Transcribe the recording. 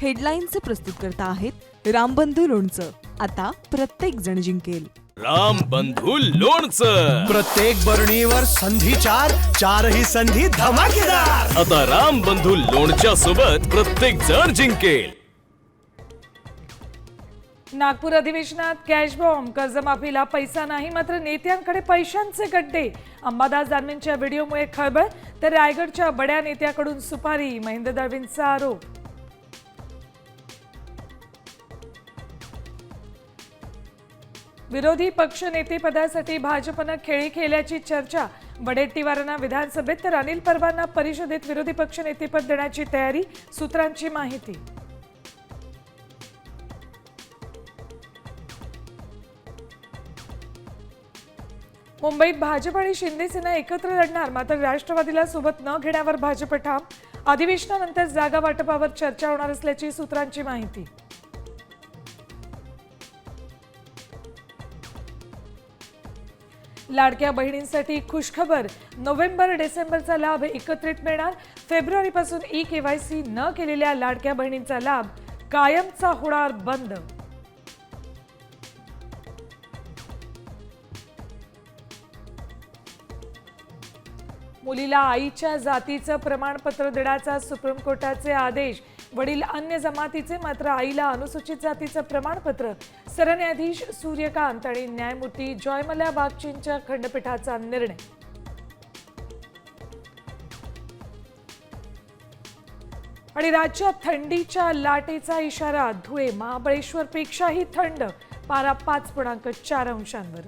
हेडलाईनचे प्रस्तुतकर्ता आहेत रामबंधू लोणचं. आता प्रत्येक जण जिंकेल. रामबंधू लोणचं. प्रत्येक बरणीवर संधी चार, चारही संधी धमाकेदार. आता रामबंधू लोणच्या सोबत प्रत्येक जण जिंकेल. नागपूर अधिवेशनात कॅश बॉम्ब. कर्जमाफीला पैसा नाही, मात्र नेत्यांकडे पैशांचे गड्डे. अंबादास दानवेंच्या व्हिडिओमुळे खळबळ, तर रायगडच्या बड्या नेत्याकडून सुपारी. महेंद्र दळवींचा आरोप. विरोधी पक्ष नेतेपदासाठी भाजपनं खेळी खेळल्याची चर्चा. वडेट्टीवारांना विधानसभेत तर अनिल परबांना परिषदेत विरोधी पक्ष नेतेपद देण्याची तयारी. सूत्रांची माहिती. मुंबईत भाजप आणि शिंदे सेना एकत्र लढणार, मात्र राष्ट्रवादीला सोबत न घेण्यावर भाजप ठाम. अधिवेशनानंतर जागा वाटपावर चर्चा होणार असल्याची सूत्रांची माहिती. लाडक्या बहिणींसाठी खुशखबर. नोव्हेंबर-डिसेंबरचा लाभ एकत्रित मिळणार. फेब्रुवारीपासून ई-केवायसी न केलेल्या लाडक्या बहिणींचा लाभ कायमचा होणार बंद. मुलीला आईच्या जातीचं प्रमाणपत्र देण्याचा सुप्रीम कोर्टाचे आदेश. वडील अन्य जमातीचे, मात्र आईला अनुसूचित जातीचं प्रमाणपत्र. सरन्यायाधीश सूर्यकांत आणि न्यायमूर्ती जॉयमल्या बागचींच्या खंडपीठाचा निर्णय. आणि राज्यात थंडीच्या लाटेचा इशारा. धुळे, महाबळेश्वर पेक्षाही थंड. पारा 5.4 अंशांवर.